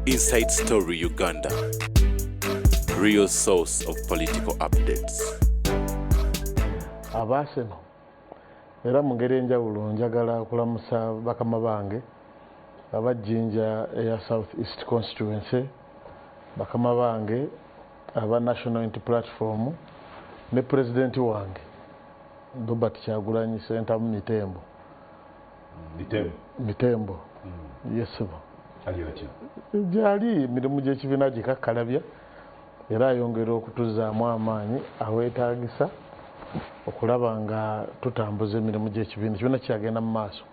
Inside Story Uganda, real source of political updates. Abaseno era mu ngeri enjawulo njagala kulamusa bakama bange abajjinja eya South East Constituency, bakama bange aba National Unity Platform ne President wange Robert Kyagulanyi Ssentamu Mitembo. Yesebo jali emirimu gy'ekibiina gikakkalabya era ayongera okutuzaamu amaanyi aweetaagisa okulaba nga tutambuza emirimu gy'ekibiina kibiina kyagenda mu maaso.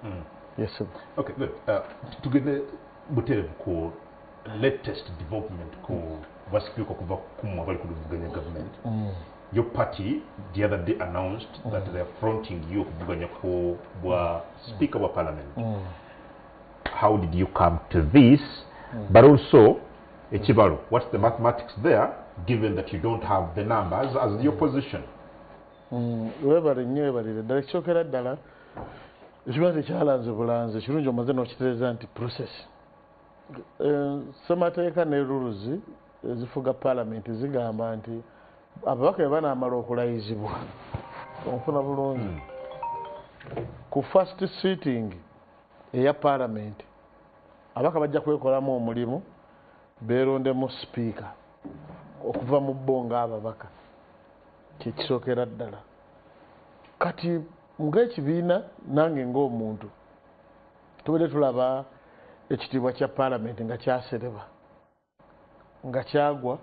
Yesebo. Okay, good. Tugende Buterevu ku latest development ku basipika okuva kumu abali ku luvuganya government. Your party the other day announced that they are fronting you okuvuganya ku bwa speaker wa parliament. How did you come to this? But also, Echibalo, what's the mathematics there, given that you don't have the numbers as the opposition? Webale ddala ekisookera ddala ekibiina tekyalanze bulanze kirungi omaze n'okitereeza nti process. Ssemateeka ne rules ezifuga parliament zigamba nti ababaka bwe banaamala okulayizibwa onfuna bulungi ku first sitting eya parliament abaka bajja kwekolamu omulimu beerondemu speaker okuva mu bo ng'ababaka kyekisookera ddala. Kati ng'ekibiina nange ng'omuntu tubadde tulaba ekitiibwa kya parliament nga kyasereba nga kyagwa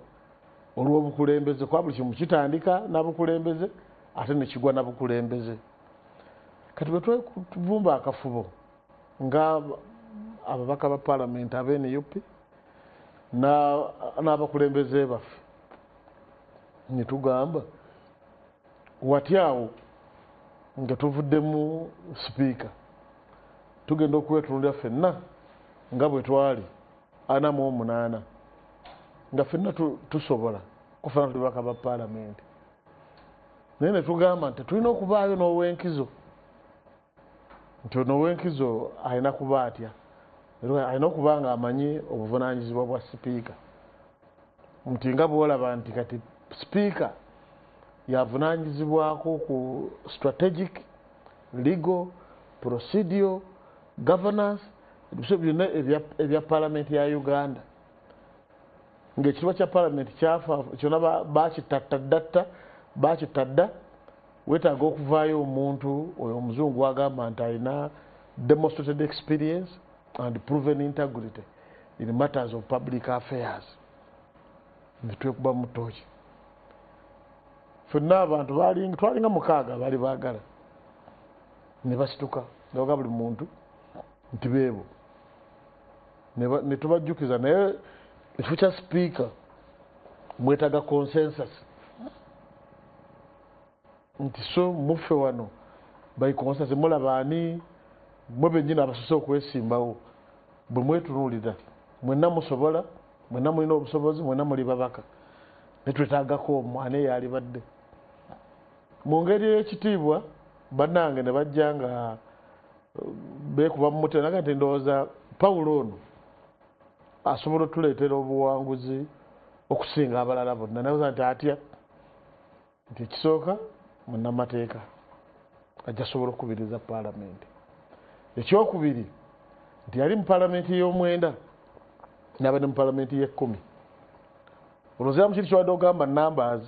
olw'obukulembeze kwa buli kimu kitandika n'abukulembeze ate ne kigwa na bukulembeze. Kati bwe tuvumba akafubo nga ababaka ba parliament ab'NUP n'abakulembeze baffe ne tugamba wati awo nga tuvuddemu sipiika tugenda okwetunulira ffenna nga bwe twali 48 nga ffenna tusobola kufana tuli baka ba parliament. Naye ne tugamba nti tulina okubaayo n'owenkizo nti n'owenkizo alina kuba atya alina okuba nga amanyi obuvunaanyizibwa bwa sipiika nti nga bw'olaba nti kati sipiika yavunaanyizibwako ku strategic, legal, procedural, governance ebiso byonna ebya parliament ya Uganda ng'ekitiibwa kya parliament kyafa kyonna bakitadda weetaaga okuvaayo omuntu oyo omuzungu wagamba nti alina demonstrated experience and proven integrity in matters of public affairs. Netwekuba mu ttooki ffenna abantu twalinga 6 baali baagala ne basituka ne baga buli muntu nti beebo ne tubajjukiza naye ekifo kya sipiika mwetaaga consensus nti so muffe wano by consensus mulaba ani mwe bennyini abasoose okwesimbawo bwe mwetunuulira mwenna musobola mwenna mulina obusobozi mwenna muli babaka ne twetaagako omwana eyali badde mu ngeri y'ekitiibwa bannange ne bajja nga beekuba mu mutwe naga nti ndowooza Pawulo ono asobola otuleetera obuwanguzi okusinga abalala bonna naye nti atya nti ekisooka munnamateeka ajja sobola okukubiriza parliament. Ekyokubiri nti yali mu parliament y'omwenda n'aba ne mu parliament y'e10 olowooza mu kintu kyobadde ogamba numbers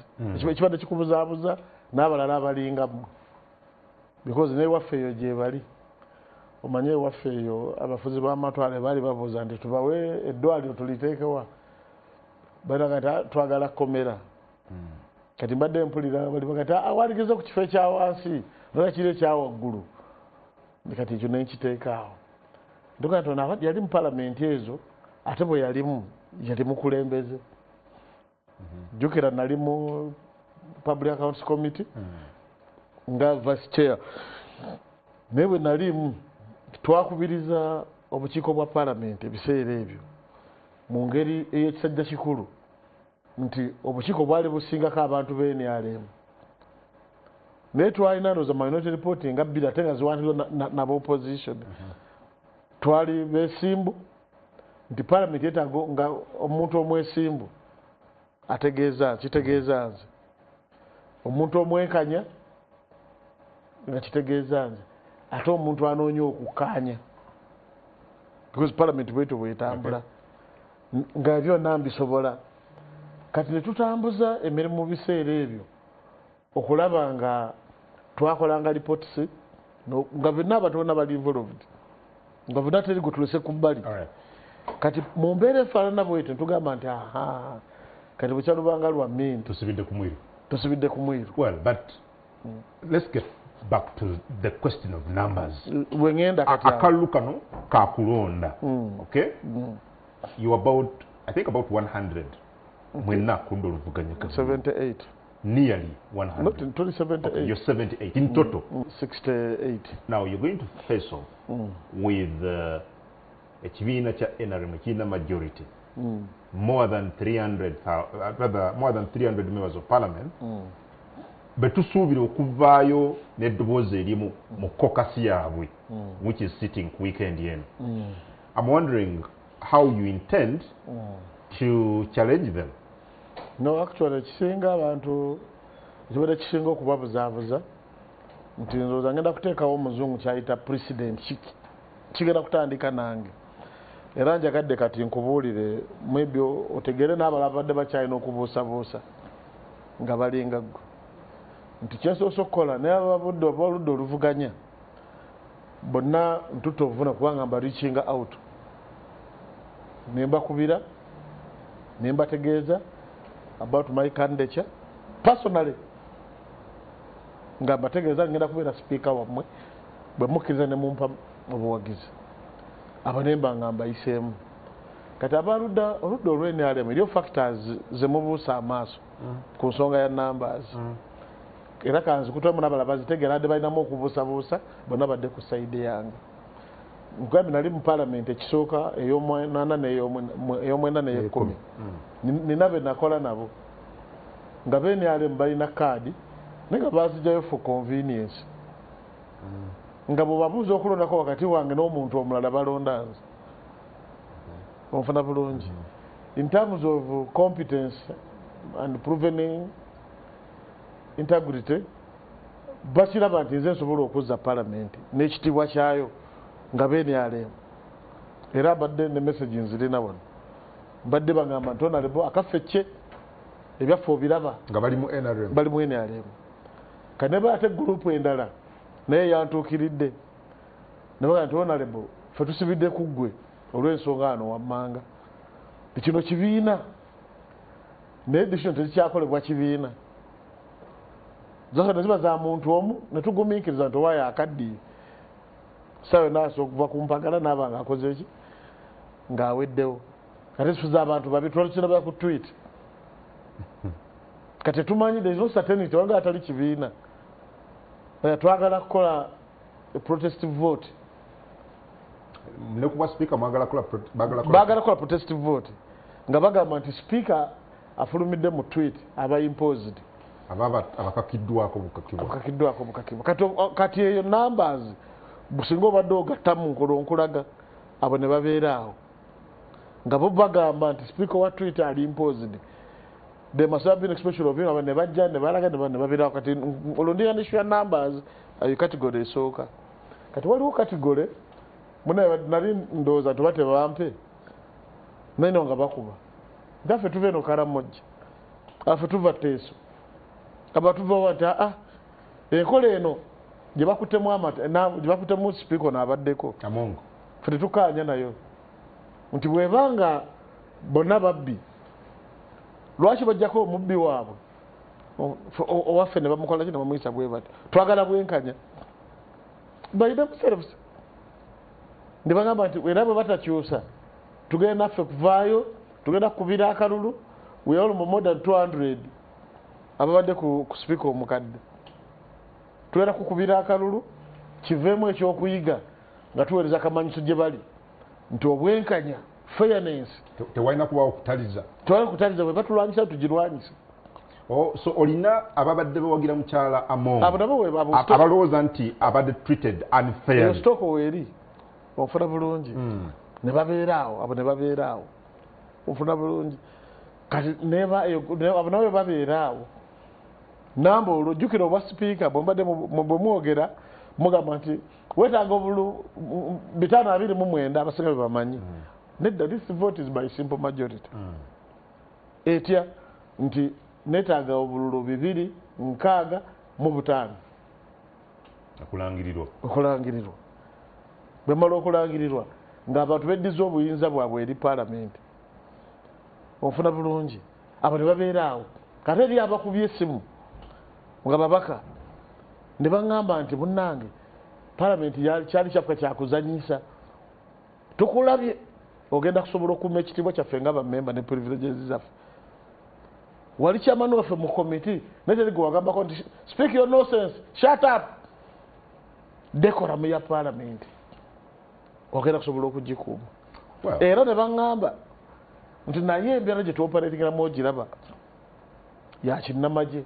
ekibadde kikubuzaabuza n'abalala abalingamu because n'ewaffe eyo gye bali omanye ewaffe eyo abafuzi b'amatwale baali babuuza nti tubawe eddwaliro tuliteekewa banaga nti twagala komera kati mbadde mpulira bali bagati awaligiza ku kifo ekya wansi nola kiri ekyawaggulu kati ekyo nenkiteekaawo ndoga nti ono yali mu parliament ezo ate bwe yali mukulembeze jjukira nali mu public accounts committee nga vice chair naye bwe nalimu twakubiriza obukiiko bwa parliament ebiseera ebyo mu ngeri ey'ekisajja kikulu nti obukiiko bwali busingako abantu b'NRM naye twalina ndowooza minority report nga 2 ate nga ziwandiikiddwa n'aba opposition twali beesimbu nti parliament yetaaga nga omuntu omwesimbu ategeeza kitegeeza nze omuntu omwekanya nga kitegeeza nze ate omuntu anoonya okukaanya because parliament bwetyo bwetambula nga byonna mbisobola kati ne tutambuza emirimu mu biseera ebyo okulaba nga twakolanga reports nga byonna abantu bonna bali involved nga byonna teri gutulese ku bbali kati mu mbeera efaanana bwetyo ntugamba nti aha kati bukyalubanga lwa mmindi tusibidde ku mwiru. Well, but let's get back to the question of numbers. Wengenda kati akalu kano kakulonda. Okay? You about, I think about 100. Mwenna kundo luvuganya 78. Nearly 100. Not in 2078. Okay, you're 78 in total. 68. Now you're going to face off with ekibiina kya NRM kina majority. More than 300 members of parliament. Betusuubira okuvaayo n'eddoboozi erimu mu kokasi yaabwe, which is sitting ku weekend yen. I'm wondering how you intend to challenge them. No, actually kisinga abantu ekibadde kisinga okubabuzaabuza nti nzooza ngenda kuteekawo omuzungu kyayita president kigenda kutandika nange era njagadde kati nkubuulire maybe otegere n'abalala badde bakyalina okubuusabuusa nga balinga ggwe nti kyensoose okukola naye abaludde oluvuganya bonna ntutta obuvuna kubanga mba reaching out nembakubira nembategeeza about my candidature personally nga mbategeeza ngenda kubeera speaker wammwe bwe mukkiriza ne mumpa obuwagizi abo nemba nga mbayiseemu kati oludda olw'NRM eriyo factors ze mubuusa amaaso ku nsonga ya numbers era kanzikutemu n'abalala bazitegeera adde balinamu okubuusabuusa bonna badde ku sayidi yange nkugambye nali mu parliament ekisooka ey'omwenda n'ey'ekkumi nina be nakola nabo nga NRM balina kaadi naye nga baazigyayo for convenience nga bwebabuuza okulondako wakati wange n'omuntu omulala balonda nze onfuna bulungi in terms of competence and proven integrity bakiraba nti nze nsobola okuzza parliament n'ekitiibwa kyayo nga NRM era badde ne message nzirina wano badde bagamba nti onalebo akaffe ebyaffe obiraba nga bali mu NRM kati ne baate gurupu endala naye yantuukiridde ne baga nti onalebo ffe tusibidde ku ggwe olw'ensonga wano wammanga kino kibiina naye decision tekikyakolebwa kibiina zoka neziba za muntu omu netugumiikiriza nti owaayo akaddiye sawe naso okuva ku mpagala n'aba nga akoze eki ng'aweddewo kati tufuza abantu babi twalukiraba ku tweet kati tumanyi there is no certainty wanga atali kibiina twagala kukola protestive vote ne kuba speaker bagala kola protestive vote nga bagamba nti speaker afulumidde mu tweet aba imposed abakakiddwako bukakibwa kati eyo numbers businga obadde ogattamu nkulaga abo ne babeera awo nga bo bagamba nti speaker wa tweet ali imposed they must have been expression of abo ne bajja ne balaga ne babeera kati olundinganisha numbers ayo category esooka kati waliwo category muna nali ndowooza tubate bampe naino nga bakuba ndaffe tuve eno Karamoja afe tuva Teeso abatuva wati enkola eno gye bakutemu gye bakutemu sipiiko n'abaddeko amongo ffe tetukaanya nayo nti bwebanga bonna babbi lwaki bajjako omubbi waabwe owaffe ne bamukola ki ne bamuyisa bwe bati twagala bwenkanya balina buservice ne bagamba nti era bwe batakyusa tugenda naffe kuvaayo tugenda kukubira akalulu we are more than 200 ababadde ku sipiika omukadde tugenda kukubira akalulu kiveemu ekyokuyiga nga tuweereza kamanyiso gye bali nti obwenkanya fairness tewalina kubawo kutaliza bwe batulwanyisa tugirwanyisa so olina ababadde bawagira mukyala Amongo abo nabo abalowooza nti abadde treated unfairly stoko weeri ofuna bulungi ne babeeraawo abo ne babeeraawo ofuna bulungi kati abo nabo babeeraawo namba olwo jjukira obwa sipiika bwe mwogera mugamba nti weetaaga obulu 529 abasinga be bamanyi nedda this vote is by simple majority etya nti neetaaga obululu 265 okulangirirwa bwe mala okulangirirwa ng'abantu beddiza obuyinza bwabwe eri paalamenti ofuna bulungi abo ne babeeraawo kati eri abakubye essimu nga babaka ne baŋŋamba nti munnange paalamenti kyali kyaffe kyakuzanyisa tukulabye ogenda kusobola okuuma ekitiibwa kyaffe nga bammemba ne privileges zaffe wali kyamani waffe mu komiti naye teri gwe wagambako nti speak your nonsense shut up dekoramu ya paalamenti ogenda kusobola okugikuuma era ne baŋŋamba nti naye embeera gye tuoperatingiramu ogiraba yakinnamagye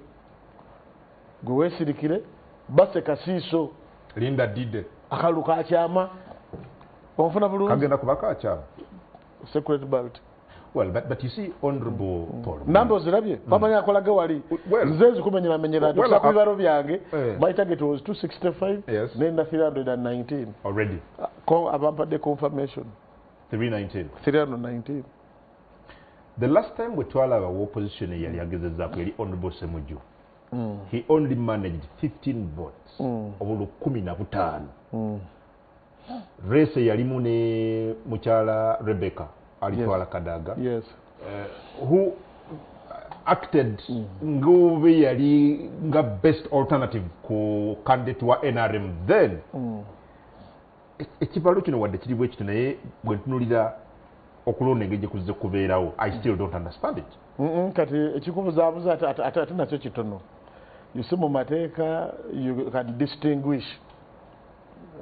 gwe weesirikire base kasiiso linda dide akalulu kakyama onfuna bulungi kagenda kuba kakyama secret belt. Well, but you see, Honorable Paul. Nambo zirabye pamanya akolage wali nze nzikumenyera menyera tusa ku bibaro byange my target was 265 yes. Nenda 319 already abampadde confirmation 319. The last time we twala our opposition yali agezezzaako yali Honorable Semuju. He only managed 15 votes obulu 15. Race yalimu ne mukyala Rebecca alitwala Kadaga. Yes. Who acted ngove yali nga best alternative ku candidate wa NRM then. Ekibalo kino wadde kiri ekito naye bwe ntunulira okulonda engeri gyekuzize kubeerawo I still don't understand it. Kati ekikubuzaabuza ate nakyo kitono. You see mu mateeka you can distinguish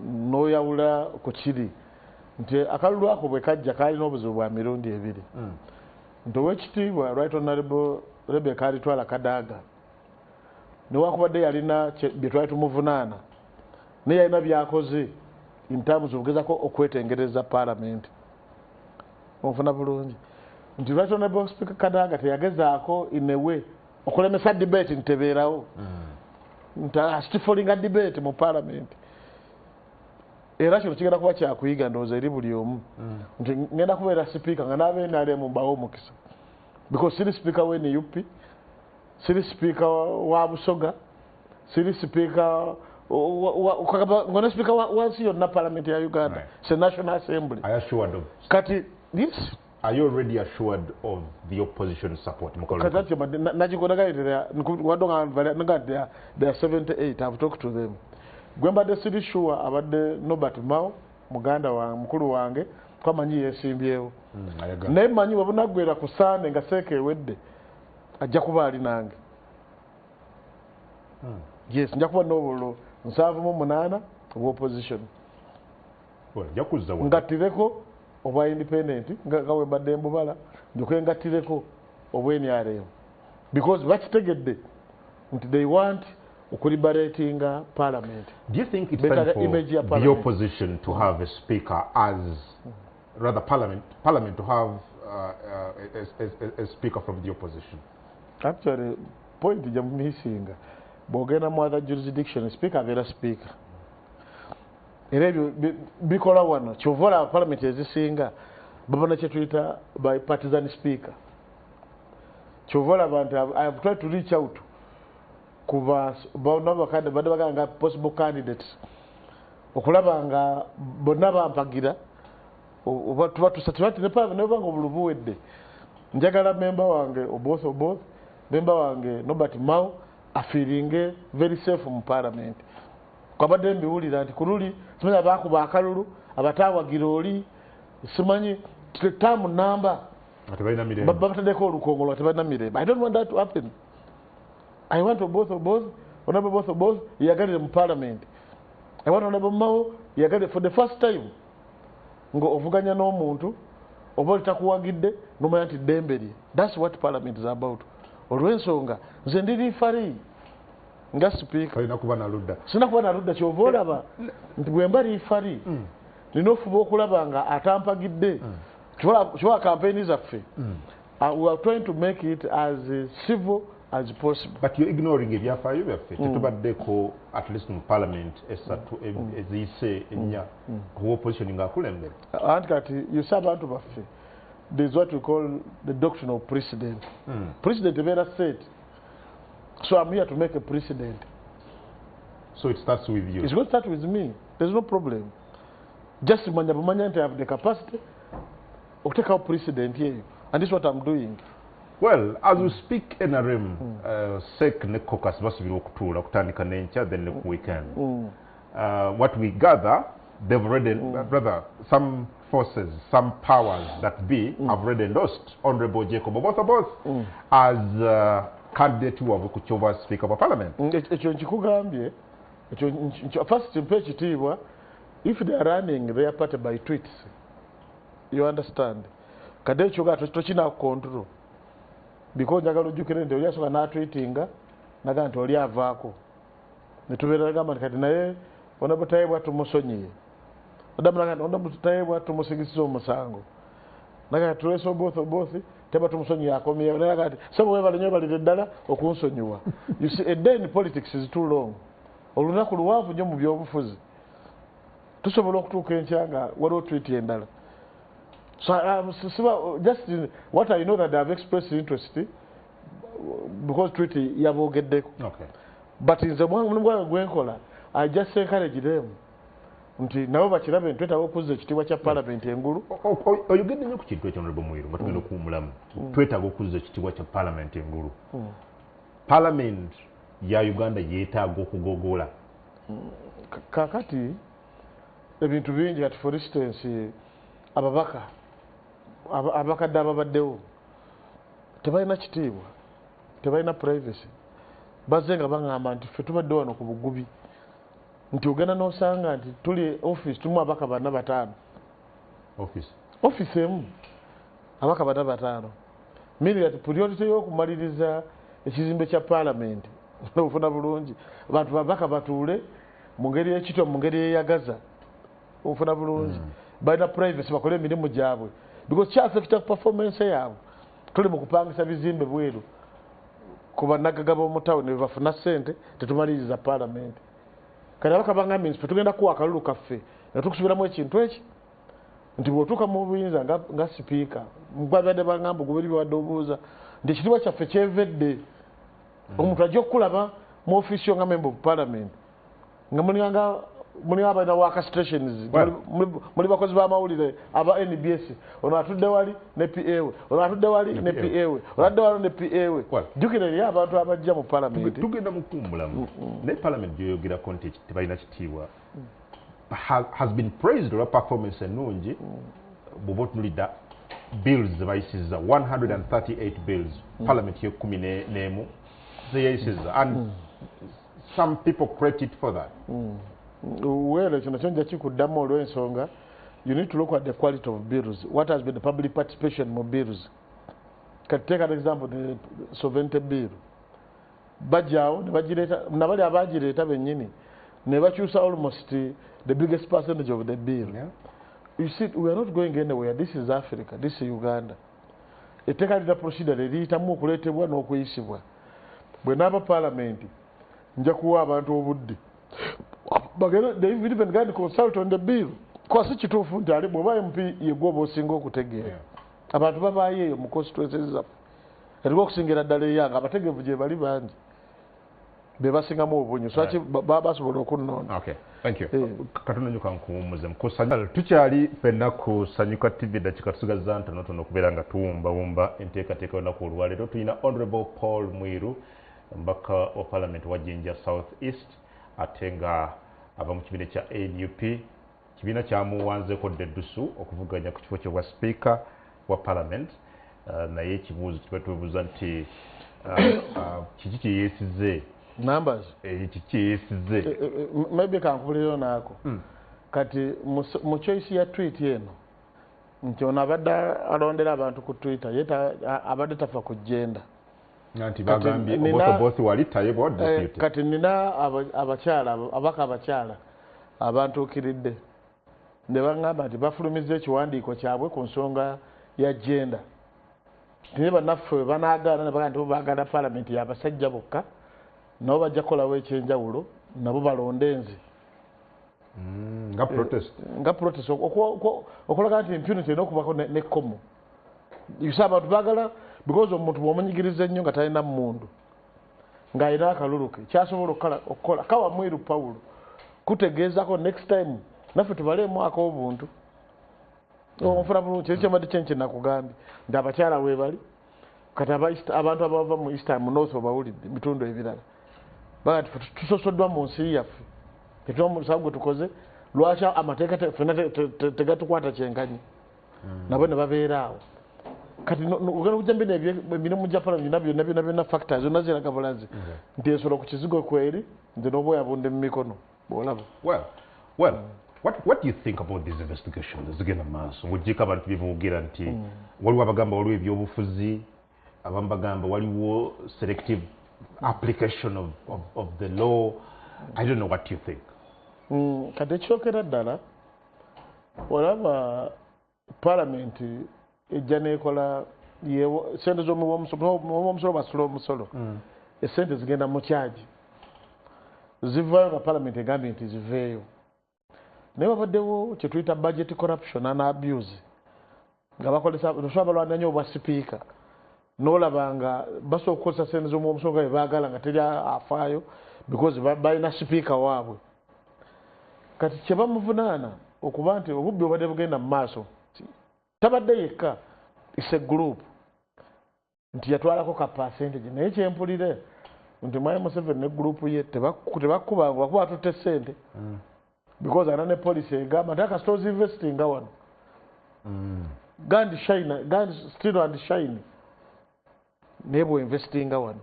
n'oyawula ku kiri nti akalulu ako bwe kajja kalina obuzibu bwa mirundi ebiri nti ow'ekitiibwa Right Honorable Rebecca alitwala Kadaga newakubadde yalina bye twali tumuvunaana naye yalina byakoze in terms of gezako okwetengereza paalamenti onfuna bulungi nti Right Honorable Speaker Kadaga teyagezaako in a way okulemesa debate ntebeerawo nti asitifolinga debate mu paalamenti era kino kigenda kuba kyakuyiga ndowooza eri buli omu nti ngenda kubeera sipiika nga n'abeNRM mbawo omukisa because siri sipiika w'e NUP siri sipiika wa Busoga siri sipiika ngone sipiika wansi yonna paalamenti ya Uganda it's a national assembly. Are you assured of? Kati yes. Are you already assured of the opposition support? Kati najigonagayitira wadonga there are 78. I've talked to them. Gwembadde siri sure abadde Norbert Mao muganda wa mukulu wange kwamanyi yesimbyewo naye manyi wabunaggwera ku Sande nga seeka ewedde ajja kuba ali nange yes nja kuba n'obululu 78 obwa opposition ngattireko obwa independent nga wembadde mbubala njuke ngattireko obwa NRM because bakitegedde nti they want liberating parliament. Do you think it's time for the opposition to have a speaker as rather parliament to have a speaker from the opposition? Actually, point is missing. Bogena mu other jurisdiction speaker vera speaker. Era bikola wano chovola parliament ezisinga babona kye tuyita by partisan speaker. Chovola abantu I have tried to reach out kuba bakande badde baganga possible candidates okulaba nga bonna bampagira tuba tusatibati nebanga obulubu wedde njagala memba wange oboth memba wange Norbert Mao afiringe very safe mu parliament kwabadde mbiwulira nti kululi simanyi abakuba akalulu abatawagira oli simanyi tamu namba babatadeko olukongolo tebalina mirembe. I don't want that to happen. I want both, Honorable both, you got it in parliament. I want Honorable Mao, you got it for the first time. Ngo ovuganya n'omuntu, oba litakuwagidde, n'omanya nti ddemberi. That's what parliament is about. Olw'ensonga, nze ndiri fari. Nga speaker. Kalina kuba na ludda. Sina kuba na ludda kyova olaba. Nti bwe mbali fari. nina ofuba okulaba nga atampagidde kiwa campaign zaffe we are trying to make it as civil as possible. But you're ignoring ebyafaayo byaffe tetubaddeko at least mu parliament esatu eziyise ennya kuba opposition ng'akulembera. Anti kati yuse abantu baffe there is what we call the doctrine of precedent. Precedent ebeera set, so I'm here to make a precedent. So it starts with you. It's going to start with me. There's no problem. Just manya bumanya nti I have the capacity of take out precedent here, and this is what I'm doing. Well, as we speak, NRM SEC ne caucus basubira okutuula kutandika n'enkya then ne ku weekend. What we gather, they've already, brother, some forces, some powers that be have already endorsed Honorable Jacob Oboth as candidate wabwe ku Kyova Speaker of Parliament. Ekyo nkikugambye, first mpe ekitiibwa, if they are running their party by tweets, you understand, kade ekyo gato tokina control. Because njagala ojjukire nti oli asooka n'atweetinga naga nti oli avaako ne tubeera nagamba nti kati naye Honorable Tayebwa tumusonyiye Honorable Tayebwa tumusigisiza omusango naga tuleese Oboth Tayebwa tumusonyiye akomyewo naga nti sebo webale nnyo balire ddala okunsonyiwa. You see, a day in politics is too long. Olunaku luwanvu nnyo mu byobufuzi tusobola okutuuka enkya nga waliwo tweeti endala. So just what I know that they have expressed interest because treaty yabogeddeko. Okay. But in the mwangu gwenkola, I just encourage them. Nti nabo bakirabe twetaaga okuzza ekitiibwa kya parliament engulu. Oyogedde nnyo ku kintu ekyo Honorable Muyiru nga tugenda okuwumulamu. Twetaaga okuzza ekitiibwa kya parliament engulu. Parliament ya Uganda yeetaaga okugogola. Kakati ebintu bingi kati for instance ababaka abakadde ababaddewo tebalina kitiibwa, tebalina privacy. Bazze nga baŋŋamba nti ffe tubadde wano ku bugubi nti ogenda n'osanga nti tuli office tumu abaka 4-5 office emu abaka 4-5 miri ati priority y'okumaliriza ekizimbe kya parliament ofuna bulungi abantu babaka batuule mu ngeri y'ekitwa mu ngeri eyagaza ofuna bulungi balina privacy bakole emirimu gyabwe because kyaffecta performance yaabwe. Tuli mu kupangisa bizimbe bweru kuba nagaga b'omu town ne bafuna ssente tetumaliriza parliament. Kati abaka bangambye nti tugenda kuwa akalulu kaffe nga tukusubiramu ekintu eki nti bw'otuuka mu buyinza nga sipiika mugwabadde bangamba gubiri bwadde obuuza nti ekitiibwa kyaffe kyevedde omuntu ajja okukulaba mu ofiisi yo nga member of parliament nga muli abaina waka stations muli bakozi b'amawulire aba NBS ono atudde wali ne PA we ono atudde wali ne PA we ono atudde wali ne PA we jjukira eri abantu abajja mu parliament tugenda mu kuwumulamu ne parliament gyoyogerako nti tebalina kitiibwa has been praised olwa performance ennungi bw'oba otunulidde bills bayisizza 138 bills parliament y'ekkumi n'emu zeyayisizza and some people credit for that. Well, kino kyonja kikuddamu olw'ensonga you need to look at the quality of bills. What has been the public participation in bills? Can take an example, the sovereignty bill. Bajjaawo ne bagireeta nabali abagireeta bennyini ne bakyusa almost the biggest percentage of the bill. Yeah. You see, we are not going anywhere. This is Africa. This is Uganda. Etteeka lina procedure eriyitamu okuleetebwa n'okuyisibwa. Bwe naaba parliament nja kuwa abantu obudde they even got to consult on the bill. Kwa si kituufu nti ali bw'oba MP yegwoba osinga okutegeera. Abantu babaayo eyo mu constituencies zaffe. Eriwo okusingira ddala eyanga abategeevu gye bali bangi. Be basingamu obunyu. So baba basobola okunnoona. Okay. Thank you. Katonda nnyo kankuwummuze mukusanya. Tukyali ffenna ku Sanyuka TV dakiika tusigazza ntonotono okubeera nga tuwumbawumba enteekateeka y'olunaku olwaleero. Tulina Honorable Paul Muyiru, mbaka wa Parliament wa Jinja South East, ate nga ava mu kibiina kya NUP. Kibiina kyamuwanzeeko Deddusu okuvuganya ku kifo ky'obwa Speaker wa Parliament. Naye ekibuuzo kiba tubuuza nti kiki kye yeesize numbers kiki kye yeesize maybe kankubulireyo naako kati mu choice ya tweet eno nti ono abadde alondera abantu ku Twitter yeta abadde tafa ku genda nti bagambye Oboth wali Tayebwa kati nina abakyala abaka abakyala abantuukiridde ne bangamba nti bafulumiza ekiwandiiko kyabwe ku nsonga ya genda naye bannaffe banaagaana ne bagamba nti baagala paalamenti y'abasajja bokka nabo bajja kukolawo ekyenjawulo nabo balonde nze nga protest okulaga nti impunity erina okubako nekkomo yusa abantu baagala because omuntu bwomunyigiriza ennyo nga talina mmundu ng'alina akaluluke kyasobola okukola kawa mwiru Pawulo kutegeezako next time naffe tubaleemu ak'obuntu onfuna bulungi kiri kyembadde kyenkye nakugambye nti abakyala weebali kati abantu abava mu east mu north obawulidde bitundu ebirala baga tusosoddwa mu nsi yaffe tetumusawo gwe tukoze lwaki amateeka fena tegatukwata kyenkanyi nabo ne babeera awo kati ogenda kujja mbina emirimu gya palamenti byonna factors zonna ziraga bulazi nti ensolo ku kizigo kweri nze n'obwoya bunde mu mikono bw'olaba well what do you think about these investigations zigenda maaso ng'oggyeko abantu bye boogera nti waliwo abagamba waliwo ebyobufuzi abamu bagamba waliwo selective application of the law. I don't know what you think. Kati ekyokera ddala olaba paalamenti ejja neekola sente z'omuwoomusolo basula omusolo esente zigenda mu kyagi zivaayo nga paalamenti egambye nti ziveeyo naye wabaddewo kye tuyita budget corruption and abuse nga bakolesa osobola balwana nnyo obwa sipiika n'olaba nga basobola okukozesa sente z'omuwoomusolo nga bebaagala nga teri afaayo because balina sipiika waabwe kati kye bamuvunaana okuba nti obubbi obadde bugenda mu maaso tabadde yekka is a group nti yatwalako ka percentage naye kyempulire nti Mwai Museveni ne group ye tebakubanga wakuba tutte sente because ana ne policy egamba nti akasitozi investinga wano gandi still and shine naye bwe investinga wano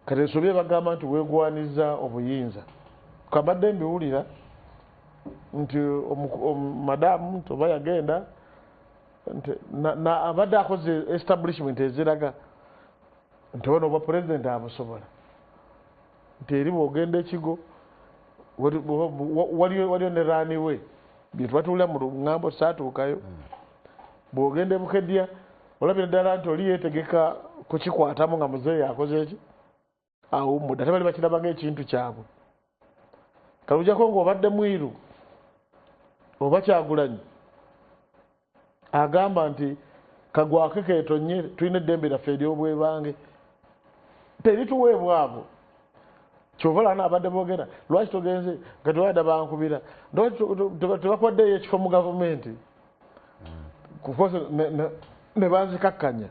kati ensobi bagamba nti weegwaniza obuyinza kabadde mbiwulira nti madamu nti oba yagenda abadde akoze establishment eziraga nti ono obwa president abusobola nti eri bwogenda ekigo waliyo ne raani we bye tubatuulira mu ŋŋambo saatuukayo bwogenda ebukedya olabira ddala nti oli yeetegeka kukikwatamu nga muzeeyi akoze eki awummudde ate bali bakiraba ng'ekintu kyabwe kalujjako ng'obadde mwiru oba Kyagulanyi agamba nti kagwake keetonye tulina eddembe lyaffe ery'obwebange terituweebwa abo kyova lana abadde boogera lwaki togenze nga tewayadde bankubira tebakwaddeyo ekifo mu gavumenti ne banzikakkanya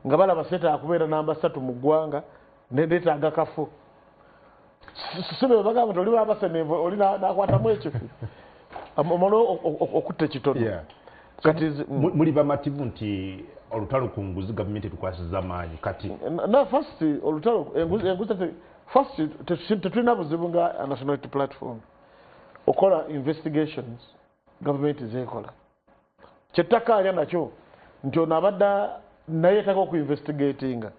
nga balaba seeta akubeera namba 3 mu ggwanga neetaaga kafo sibe bagamba nti oli babasenevu oli nakwatamu ekifu omala okutta ekitono kati muli bamativu nti olutalo ku nguzi gavumenti etukwasiza amaanyi kati first olutalo enguzi first tetulina buzibu nga national platform okola investigations gavumenti zeekola kyettakalya nakyo nti ono abadde naye taka okuinvestigatinga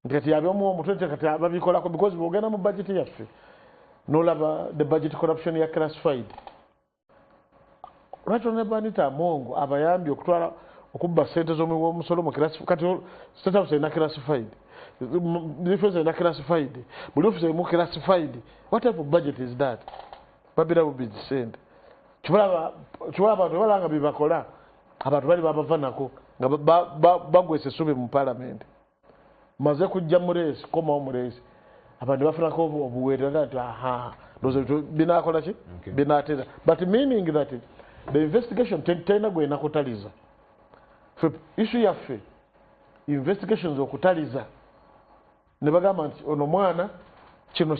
nti kati yabyomu omutwe kati babikolako because bwogenda mu budget yaffe n'olaba the budget corruption ya classified lwaki ne Banita Amongo abayambye okutwala okubba sente z'omuwoomusolo mu kati state house erina classified defense erina classified buli office erimu classified what type of budget is that babira bubizi sente kibala abantu balanga bibakola abantu bali babavanako nga bagwese essubi mu parliament maze kujja mureesi komawo mureesi abantu bafunako obuweerera nti ndoze binakola ki binatera but meaning that the investigation tena gwe nakutaliza issue yaffe investigations okutaliza ne bagamba nti ono mwana kino